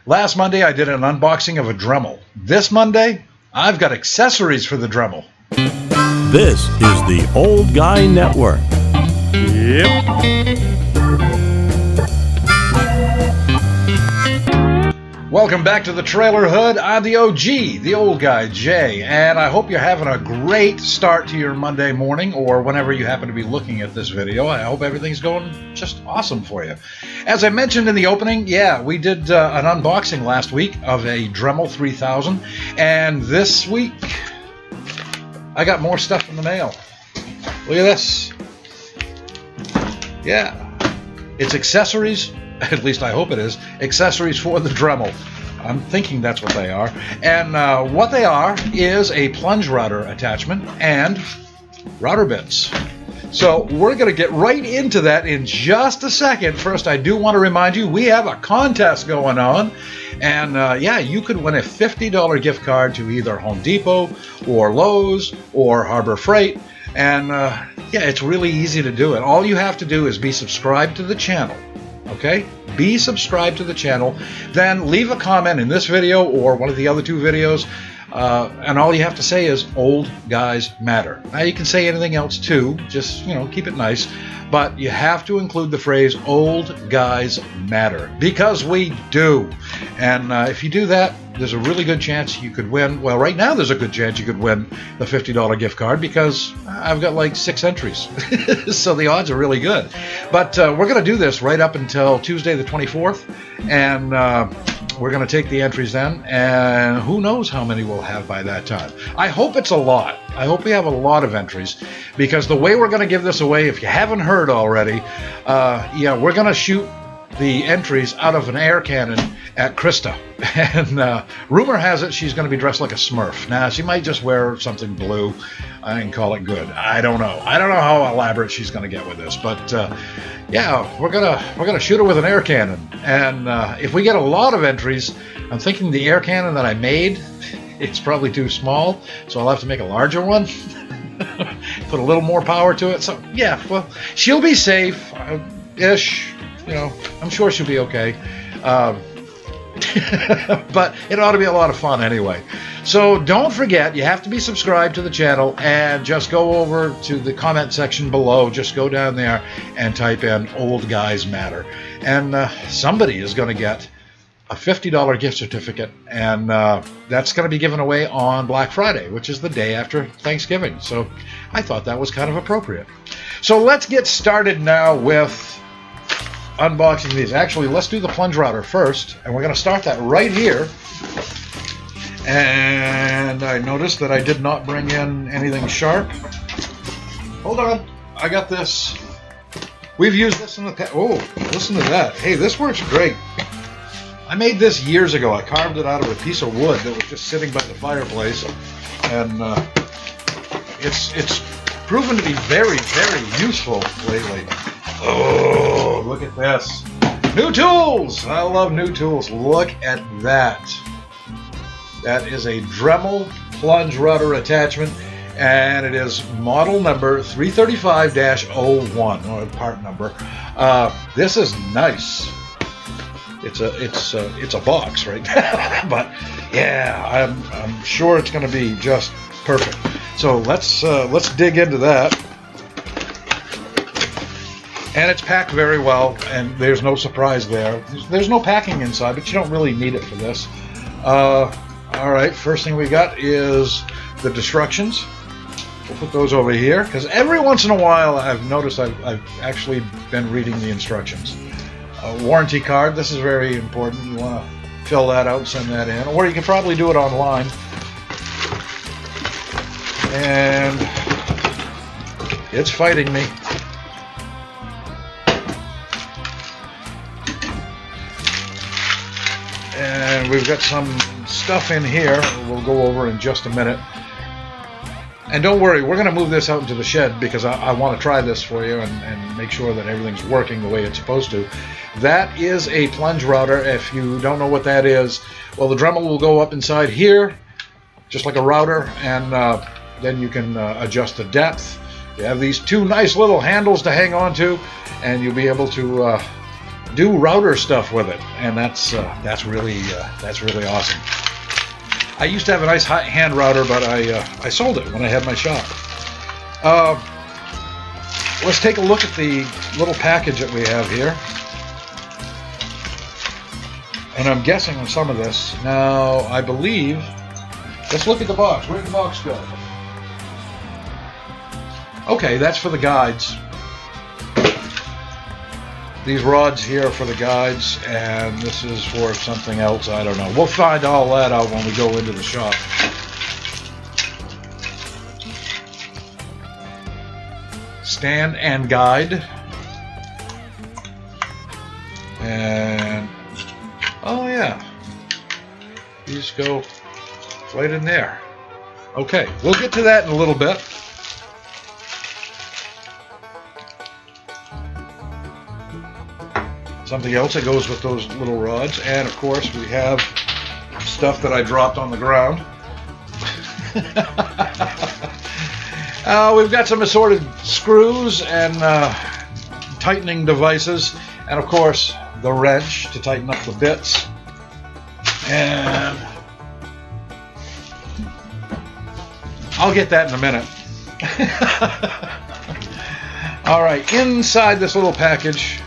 Last Monday, I did an unboxing of a Dremel. This Monday, I've got accessories for the Dremel. This is the Old Guy Network. Yep. Welcome back to the Trailer Hood. I'm the OG, the Old Guy, Jay, and I hope you're having a great start to your Monday morning or whenever you happen to be looking at this video. I hope everything's going just awesome for you. As I mentioned in the opening, we did an unboxing last week of a Dremel 3000, and this week I got more stuff in the mail. Look at this. Yeah, it's accessories. At least I hope it is, accessories for the Dremel. I'm thinking that's what they are. And what they are is a plunge router attachment and router bits. So we're going to get right into that in just a second. First, I do want to remind you, we have a contest going on. And you could win a $50 gift card to either Home Depot or Lowe's or Harbor Freight. And it's really easy to do it. All you have to do is be subscribed to the channel. Okay, be subscribed to the channel, then leave a comment in this video or one of the other two videos, and all you have to say is Old Guys Matter. Now you can say anything else too, just keep it nice, but you have to include the phrase Old Guys Matter, because we do. And if you do that, there's a really good chance you could win. Well, right now there's a good chance you could win the $50 gift card because I've got like 6 entries. So the odds are really good. But we're going to do this right up until Tuesday the 24th. And we're going to take the entries then. And who knows how many we'll have by that time. I hope it's a lot. I hope we have a lot of entries. Because the way we're going to give this away, if you haven't heard already, we're going to shoot the entries out of an air cannon at Krista. And rumor has it she's going to be dressed like a Smurf. Now, she might just wear something blue and call it good. I don't know. I don't know how elaborate she's going to get with this. But, we're gonna shoot her with an air cannon. And if we get a lot of entries, I'm thinking the air cannon that I made, it's probably too small. So I'll have to make a larger one. Put a little more power to it. So, she'll be safe-ish. I'm sure she'll be okay. But it ought to be a lot of fun anyway. So don't forget, you have to be subscribed to the channel and just go over to the comment section below. Just go down there and type in Old Guys Matter. And somebody is going to get a $50 gift certificate. And that's going to be given away on Black Friday, which is the day after Thanksgiving. So I thought that was kind of appropriate. So let's get started now with unboxing these. Actually, let's do the plunge router first, and we're going to start that right here. And I noticed that I did not bring in anything sharp. Hold on, I got this. We've used this in the past. Oh, listen to that. Hey, this works great. I made this years ago. I carved it out of a piece of wood that was just sitting by the fireplace, and it's proven to be very, very useful lately. Oh, look at this. New tools! I love new tools. Look at that. That is a Dremel plunge router attachment, and it is model number 335-01, or part number. This is nice. It's a box right now, but yeah, I'm sure it's going to be just perfect. So let's dig into that. And it's packed very well, and there's no surprise there. There's no packing inside, but you don't really need it for this. All right, first thing we got is the instructions. We'll put those over here, because every once in a while I've noticed I've actually been reading the instructions. Warranty card, this is very important. You want to fill that out and send that in, or you can probably do it online. And it's fighting me. And we've got some stuff in here we'll go over in just a minute. And don't worry, we're going to move this out into the shed because I want to try this for you and make sure that everything's working the way it's supposed to. That is a plunge router. If you don't know what that is, well, the Dremel will go up inside here, just like a router, and then you can adjust the depth. You have these two nice little handles to hang on to, and you'll be able to do router stuff with it, and that's really awesome. I used to have a nice hand router, but I sold it when I had my shop. Let's take a look at the little package that we have here. And I'm guessing on some of this. Now, I believe, let's look at the box. Where'd the box go? Okay, that's for the guides. These rods here are for the guides, and this is for something else. I don't know. We'll find all that out when we go into the shop. Stand and guide. And, oh yeah, these go right in there. Okay, we'll get to that in a little bit. Something else that goes with those little rods, and of course we have stuff that I dropped on the ground. We've got some assorted screws and tightening devices, and of course the wrench to tighten up the bits. And I'll get that in a minute. All right, inside this little package,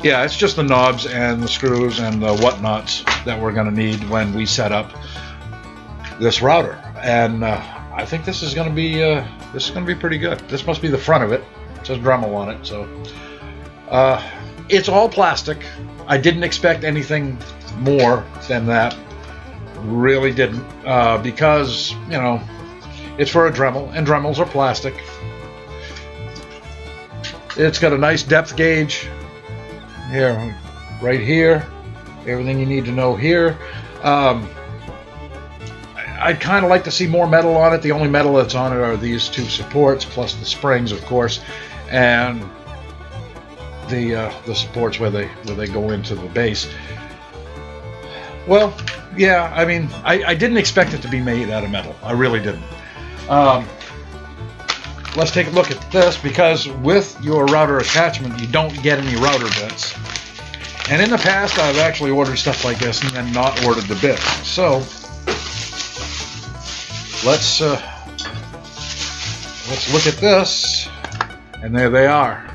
yeah, it's just the knobs and the screws and the whatnots that we're going to need when we set up this router. And I think this is going to be pretty good. This must be the front of it. It says Dremel on it, so it's all plastic. I didn't expect anything more than that. Really didn't, because you know it's for a Dremel, and Dremels are plastic. It's got a nice depth gauge. Here, right here, everything you need to know here. I'd kind of like to see more metal on it. The only metal that's on it are these two supports, plus the springs, of course, and the supports where they go into the base. Well, yeah, I mean, I didn't expect it to be made out of metal. I really didn't. Let's take a look at this, because with your router attachment, you don't get any router bits. And in the past, I've actually ordered stuff like this and then not ordered the bits. So let's look at this, and there they are.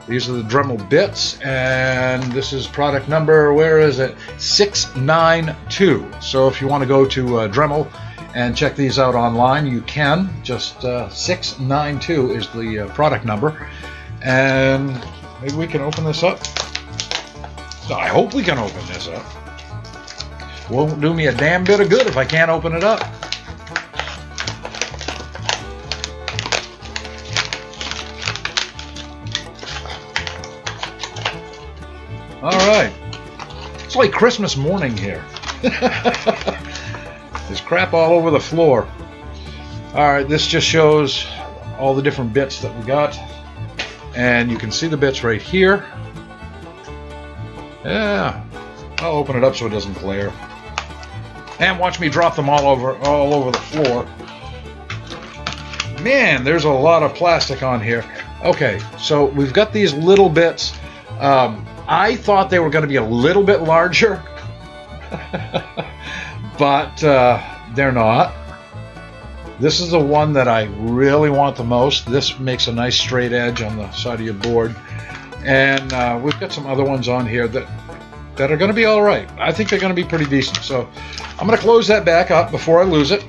These are the Dremel bits, and this is product number, where is it? 692. So if you want to go to Dremel and check these out online, you can. Just 692 is the product number. And maybe we can open this up. I hope we can open this up. Won't do me a damn bit of good if I can't open it up. All right. It's like Christmas morning here. There's crap all over the floor. All right, this just shows all the different bits that we got. And you can see the bits right here. Yeah, I'll open it up so it doesn't glare. And watch me drop them all over the floor. Man, there's a lot of plastic on here. Okay, so we've got these little bits. I thought they were going to be a little bit larger, but they're not. This is the one that I really want the most. This makes a nice straight edge on the side of your board. And we've got some other ones on here that are going to be all right. I think they're going to be pretty decent. So I'm going to close that back up before I lose it.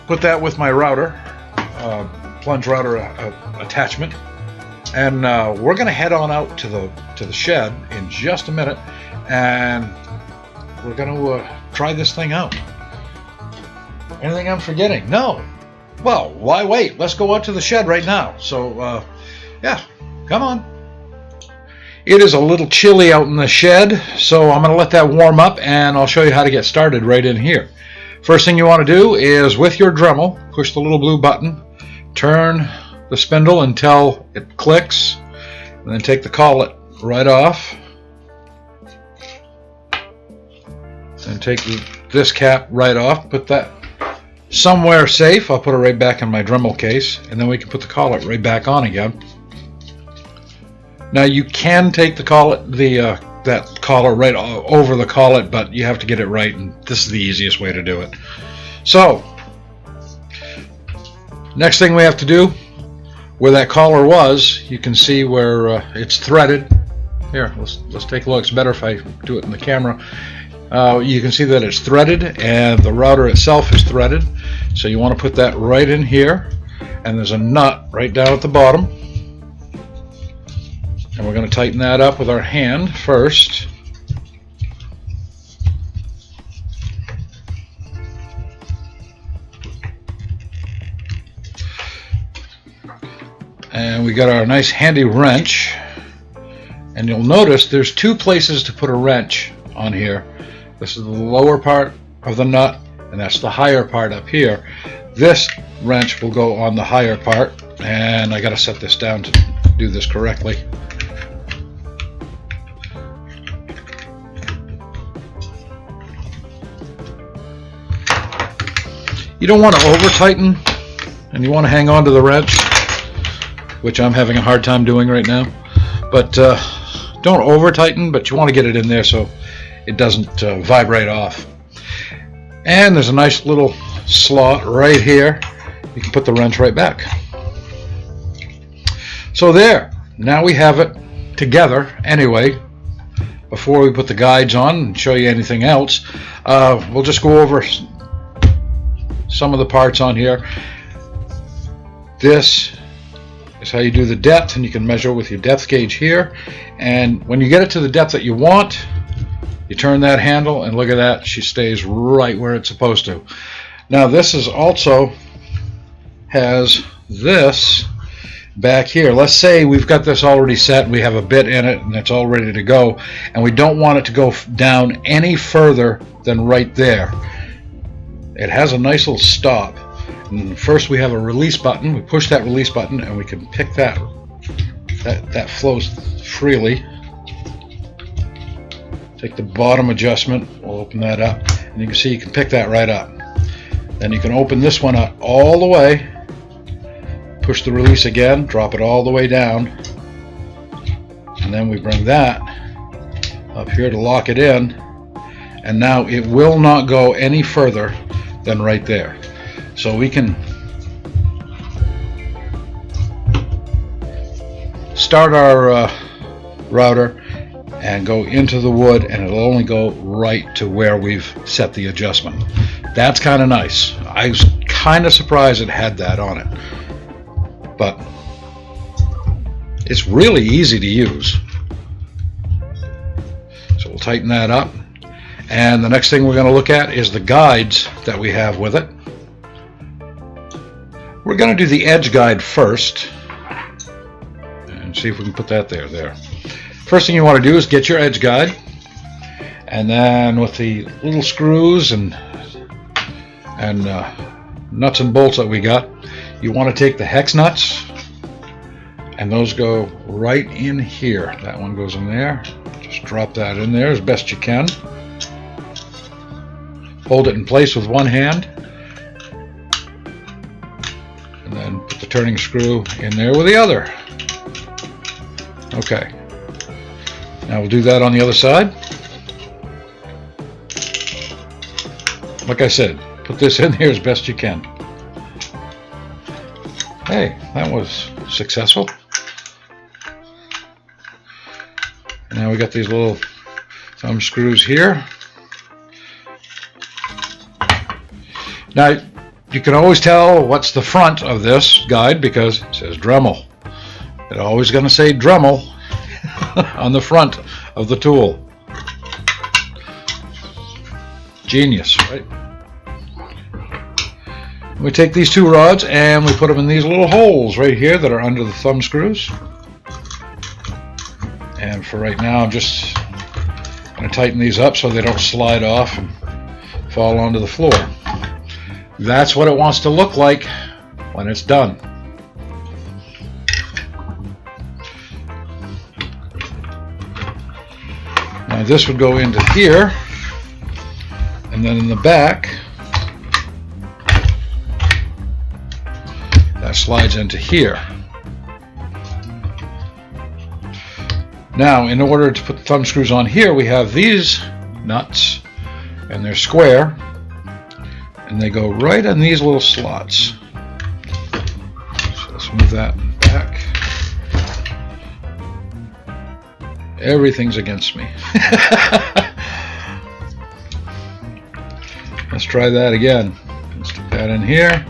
Put that with my router, plunge router attachment. And we're going to head on out to the shed in just a minute, and we're going to try this thing out. Anything I'm forgetting? No. Well, why wait? Let's go out to the shed right now. So, yeah, come on. It is a little chilly out in the shed, so I'm going to let that warm up, and I'll show you how to get started right in here. First thing you want to do is, with your Dremel, push the little blue button, turn the spindle until it clicks, and then take the collet right off, and take this cap right off. Put that somewhere safe. I'll put it right back in my Dremel case, and then we can put the collet right back on again. Now you can take the collet, that collar right over the collet, but you have to get it right, and this is the easiest way to do it. So next thing we have to do, where that collar was, you can see where it's threaded. Here, let's take a look. It's better if I do it in the camera. You can see that it's threaded, and the router itself is threaded. So you want to put that right in here, and there's a nut right down at the bottom. And we're going to tighten that up with our hand first. And we got our nice handy wrench. And you'll notice there's two places to put a wrench on here. This is the lower part of the nut, and that's the higher part up here. This wrench will go on the higher part, and I got to set this down to do this correctly. You don't want to over tighten, and you want to hang on to the wrench, which I'm having a hard time doing right now. But don't over tighten, but you want to get it in there so it doesn't vibrate off. And there's a nice little slot right here. You can put the wrench right back. So there, now we have it together. Anyway, before we put the guides on and show you anything else, we'll just go over some of the parts on here. This is how you do the depth, and you can measure with your depth gauge here. And when you get it to the depth that you want, you turn that handle, and look at that, she stays right where it's supposed to. Now this is also has this back here. Let's say we've got this already set, we have a bit in it, and it's all ready to go, and we don't want it to go down any further than right there. It has a nice little stop. And first we have a release button. We push that release button, and we can pick that flows freely. Take the bottom adjustment, we'll open that up, and you can see you can pick that right up. Then you can open this one up all the way, push the release again, drop it all the way down, and then we bring that up here to lock it in, and now it will not go any further than right there. So we can start our router and go into the wood, and it'll only go right to where we've set the adjustment. That's kind of nice. I was kind of surprised it had that on it, but it's really easy to use. So we'll tighten that up, and the next thing we're going to look at is the guides that we have with it. We're going to do the edge guide first and see if we can put that there. First thing you want to do is get your edge guide, and then with the little screws and nuts and bolts that we got, you want to take the hex nuts, and those go right in here. That one goes in there. Just drop that in there as best you can. Hold it in place with one hand, and then put the turning screw in there with the other. Okay. Now we'll do that on the other side. Like I said, put this in here as best you can. Hey, that was successful. Now we got these little thumb screws here. Now you can always tell what's the front of this guide because it says Dremel. It's always going to say Dremel on the front of the tool. Genius, right? We take these two rods and we put them in these little holes right here that are under the thumb screws. And for right now, I'm just going to tighten these up so they don't slide off and fall onto the floor. That's what it wants to look like when it's done. Now this would go into here, and then in the back, that slides into here. Now, in order to put the thumb screws on here, we have these nuts, and they're square, and they go right in these little slots. So let's move that back. Everything's against me. Let's try that again. Let's stick that in here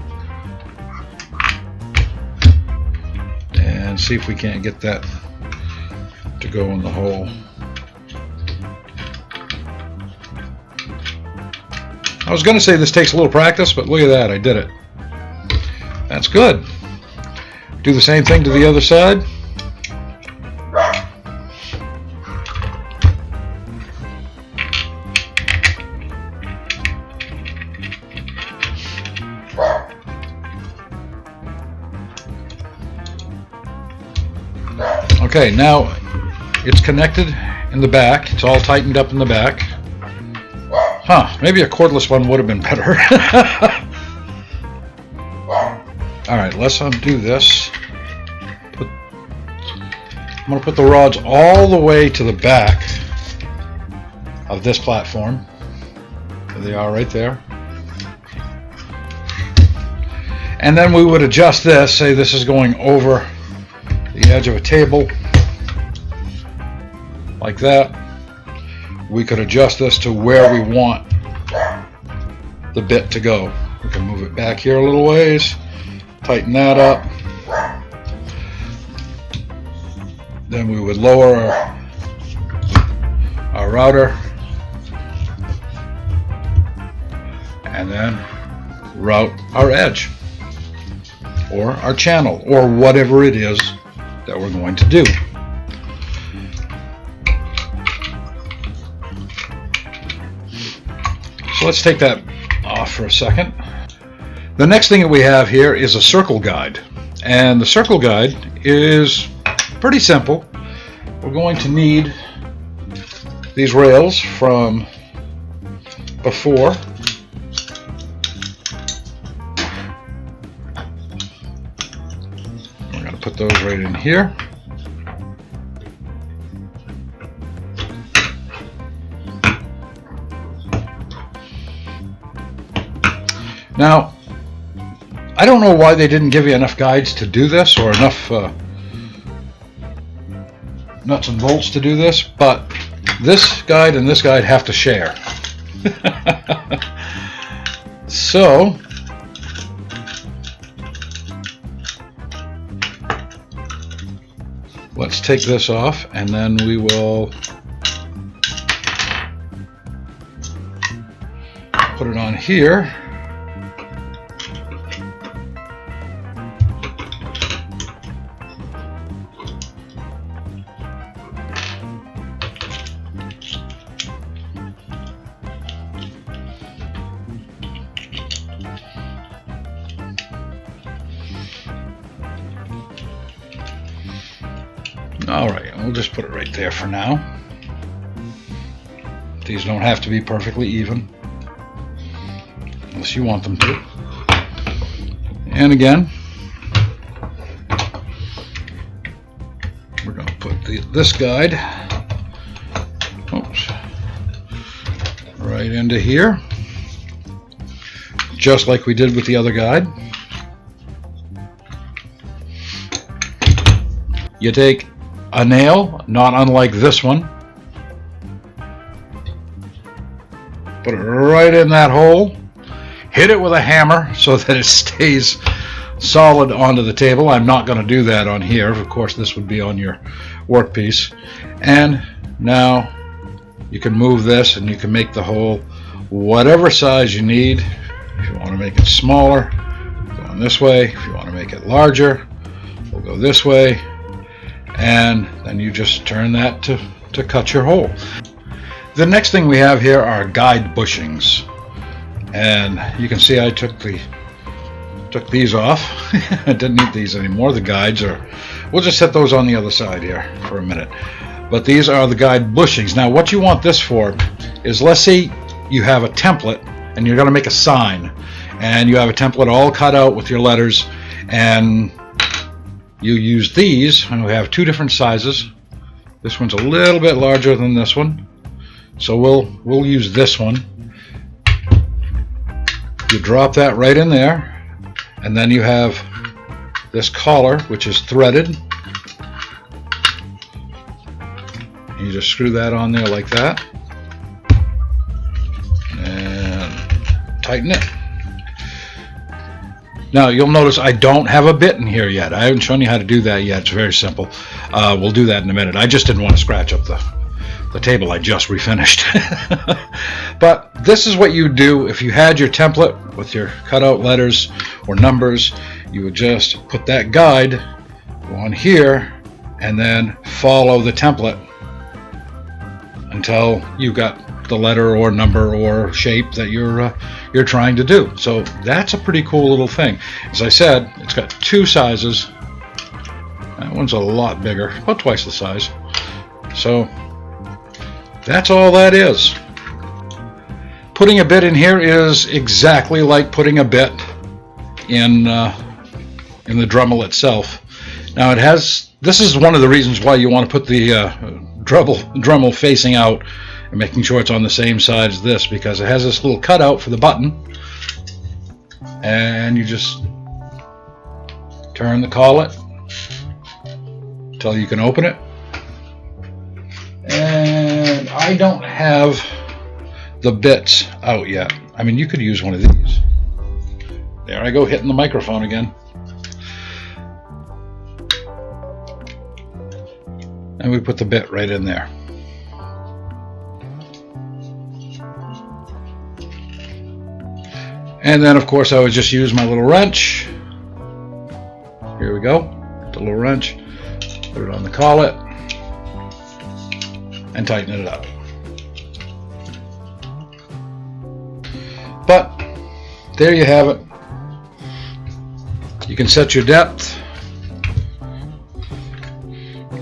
and see if we can't get that to go in the hole. I was going to say this takes a little practice, but look at that, I did it. That's good. Do the same thing to the other side. Okay, now it's connected in the back. It's all tightened up in the back. Huh, maybe a cordless one would have been better. Alright, let's undo this. I'm going to put the rods all the way to the back of this platform. There they are right there. And then we would adjust this, say this is going over the edge of a table, like that. We could adjust this to where we want the bit to go. We can move it back here a little ways, tighten that up. Then we would lower our router, and then route our edge, or our channel, or whatever it is that we're going to do. So let's take that off for a second. The next thing that we have here is a circle guide, and the circle guide is pretty simple. We're going to need these rails from before. We're going to put those right in here. Now, I don't know why they didn't give you enough guides to do this, or enough nuts and bolts to do this, but this guide and this guide have to share. So, let's take this off, and then we will put it on here. Alright, we'll just put it right there for now. These don't have to be perfectly even, unless you want them to. And again, we're going to put this guide, oops, right into here, just like we did with the other guide. You take a nail, not unlike this one, put it right in that hole, hit it with a hammer so that it stays solid onto the table. I'm not going to do that on here. Of course, this would be on your workpiece. And now you can move this and you can make the hole whatever size you need. If you want to make it smaller, go this way. If you want to make it larger, we'll go this way. And then you just turn that to cut your hole. The next thing we have here are guide bushings, and you can see I took these off. I didn't need these anymore. The guides are, we'll just set those on the other side here for a minute. But these are the guide bushings. Now what you want this for is, let's say you have a template and you're going to make a sign, and you have a template all cut out with your letters, and you use these, and we have two different sizes, This one's a little bit larger than this one, so we'll use this one. You drop that right in there, and then you have this collar, which is threaded. And you just screw that on there like that, and tighten it. Now you'll notice I don't have a bit in here yet. I haven't shown you how to do that yet. It's very simple. We'll do that in a minute. I just didn't want to scratch up the table I just refinished. But this is what you would do if you had your template with your cutout letters or numbers. You would just put that guide on here and then follow the template until you got the letter or number or shape that you're trying to do. So that's a pretty cool little thing. As I said, it's got two sizes. That one's a lot bigger, about twice the size. So that's all that is. Putting a bit in here is exactly like putting a bit in the Dremel itself. Now this is one of the reasons why you want to put the Dremel facing out and making sure it's on the same side as this, because it has this little cutout for the button, and you just turn the collet until you can open it. And I don't have the bits out yet. I mean, you could use one of these. There I go, hitting the microphone again. And we put the bit right in there. And then, of course, I would just use my little wrench. Here we go. The little wrench. Put it on the collet. And tighten it up. But there you have it. You can set your depth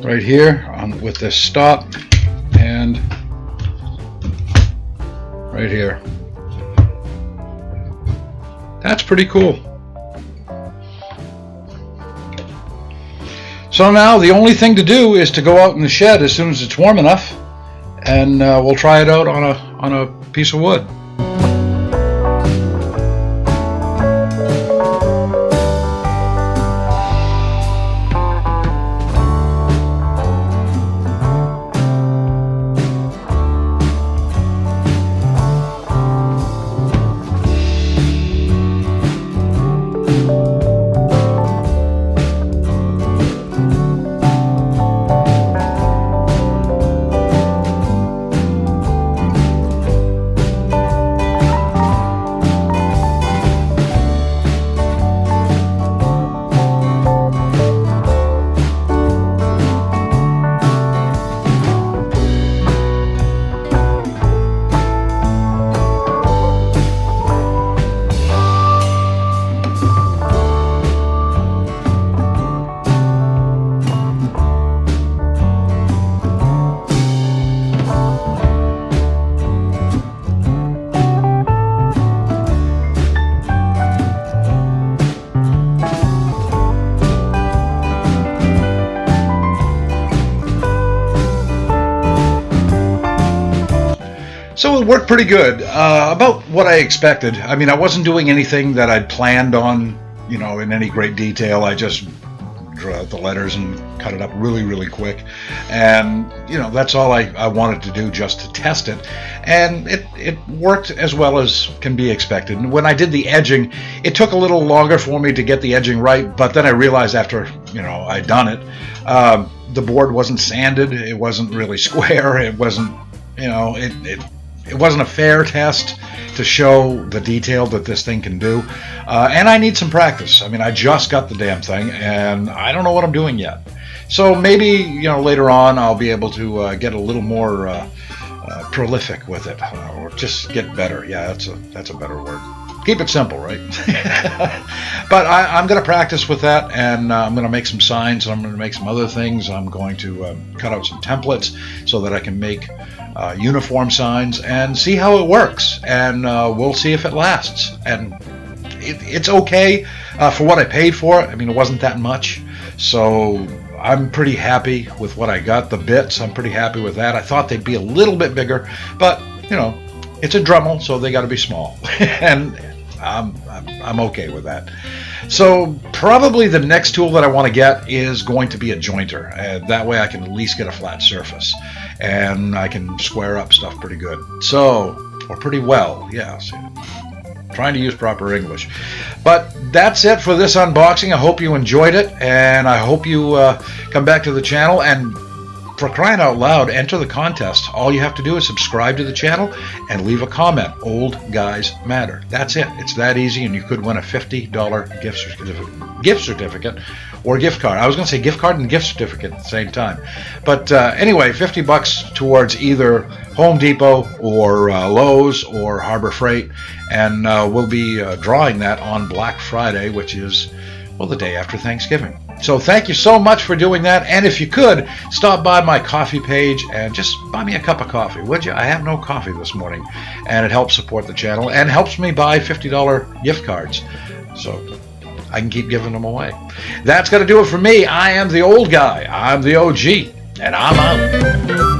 right here with this stop, and right here. That's pretty cool. So now the only thing to do is to go out in the shed as soon as it's warm enough, and we'll try it out on a piece of wood. So it worked pretty good, about what I expected. I mean, I wasn't doing anything that I'd planned on, in any great detail. I just drew out the letters and cut it up really, really quick. And, that's all I wanted to do, just to test it. And it worked as well as can be expected. And when I did the edging, it took a little longer for me to get the edging right, but then I realized after, I'd done it, the board wasn't sanded, it wasn't really square, it wasn't, it wasn't a fair test to show the detail that this thing can do. And I need some practice. I mean, I just got the damn thing, and I don't know what I'm doing yet. So maybe, later on I'll be able to get a little more prolific with it, or just get better. Yeah, that's a better word. Keep it simple, right? But I'm going to practice with that, and I'm going to make some signs, and I'm going to make some other things. I'm going to cut out some templates so that I can make uniform signs and see how it works, and we'll see if it lasts. And it's okay for what I paid for it. I mean, it wasn't that much, so I'm pretty happy with what I got. The bits, I'm pretty happy with that. I thought they'd be a little bit bigger, but you know, it's a Dremel, so they got to be small, and I'm okay with that. So probably the next tool that I want to get is going to be a jointer. That way I can at least get a flat surface, and I can square up stuff pretty good. So, or pretty well, yeah. So, trying to use proper English. But that's it for this unboxing. I hope you enjoyed it, and I hope you come back to the channel, and for crying out loud, enter the contest. All you have to do is subscribe to the channel and leave a comment. Old Guys Matter. That's it. It's that easy, and you could win a $50 gift certificate or gift card. I was going to say gift card and gift certificate at the same time. But anyway, $50 towards either Home Depot or Lowe's or Harbor Freight, and we'll be drawing that on Black Friday, which is, well, the day after Thanksgiving. So thank you so much for doing that, and if you could, stop by my coffee page and just buy me a cup of coffee, would you? I have no coffee this morning, and it helps support the channel and helps me buy $50 gift cards, so I can keep giving them away. That's going to do it for me. I am the old guy. I'm the OG, and I'm out.